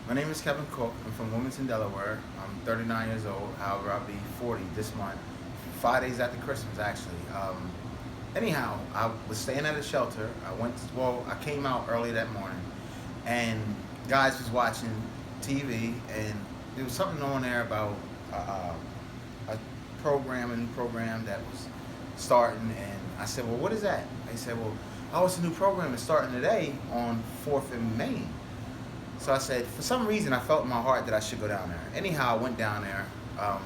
My name is Kevin Cook. I'm from Wilmington, Delaware. I'm 39 years old. However, I'll be 40 this month, 5 days after Christmas, actually. Anyhow, I was staying at a shelter. I came out early that morning, and guys was watching TV, and there was something on there about a a new program that was starting, and I said, well, what is that? They said, well, oh, it's a new program that's starting today on 4th and Main. So I said, for some reason, I felt in my heart that I should go down there. Anyhow, I went down there. Um,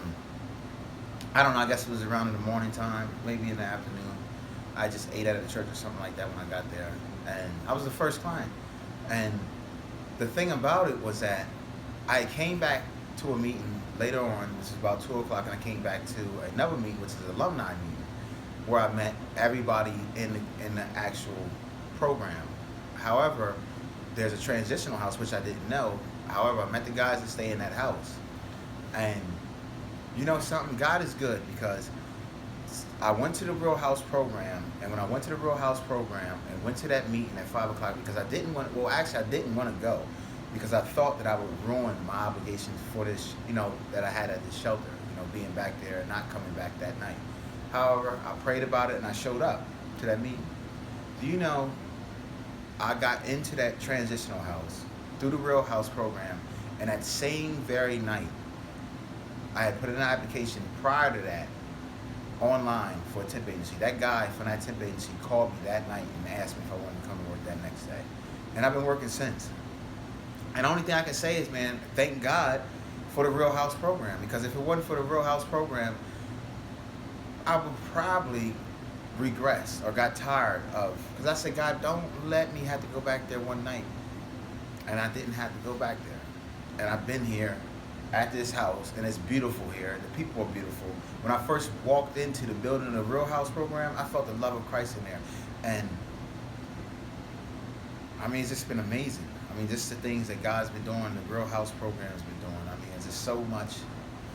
I don't know, I guess it was around in the morning time, maybe in the afternoon. I just ate at the church or something like that when I got there. And I was the first client. And the thing about it was that I came back to a meeting later on, which was about 2 o'clock, and I came back to another meeting, which is an alumni meeting, where I met everybody in the actual program. However, there's a transitional house, which I didn't know. However, I met the guys that stay in that house. And you know something? God is good, because I went to the Real House program, and when I went to the Real House program and went to that meeting at 5 o'clock, because I didn't want to go, because I thought that I would ruin my obligations for this, that I had at the shelter, being back there and not coming back that night. However, I prayed about it and I showed up to that meeting. Do you know, I got into that transitional house through the Real House program, and that same very night, I had put in an application prior to that online for a temp agency. That guy from that temp agency called me that night and asked me if I wanted to come to work that next day. And I've been working since. And the only thing I can say is, man, thank God for the Real House program, because if it wasn't for the Real House program, I would probably regress or got tired of, because I said, God, don't let me have to go back there one night. And I didn't have to go back there. And I've been here at this house, and it's beautiful here. The people are beautiful. When I first walked into the building of the Real House program, I felt the love of Christ in there. And I mean, it's just been amazing. I mean, just the things that God's been doing, the Real House program's been doing. I mean, it's just so much,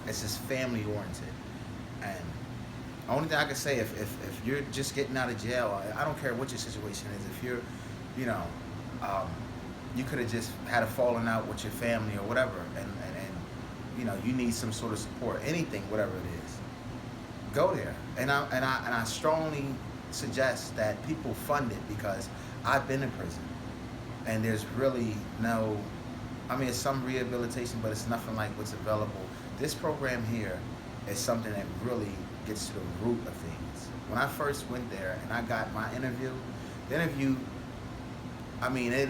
it's just family oriented. And the only thing I can say, if you're just getting out of jail, I don't care what your situation is. If you're, you could have just had a falling out with your family or whatever, and you need some sort of support, anything, whatever it is, go there. And I strongly suggest that people fund it, because I've been in prison, and there's really no, it's some rehabilitation, but it's nothing like what's available. This program here is something that really gets to the root of things. When I first went there and I got my interview, it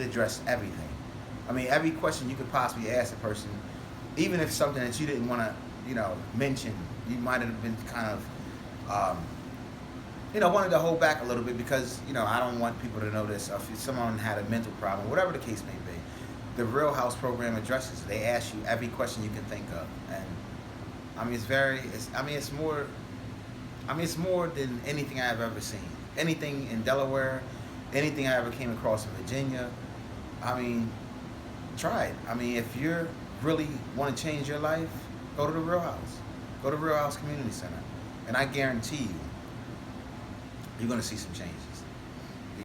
addressed everything. Every question you could possibly ask a person, even if something that you didn't want to, mention, you might have been kind of, wanted to hold back a little bit, because, I don't want people to know this. If someone had a mental problem, whatever the case may be, the Real House program addresses it. They ask you every question you can think of. And it's more than anything I've ever seen. Anything in Delaware, anything I ever came across in Virginia. Try it. If you really want to change your life, go to the Real House. Go to Real House Community Center. And I guarantee you, you're going to see some changes.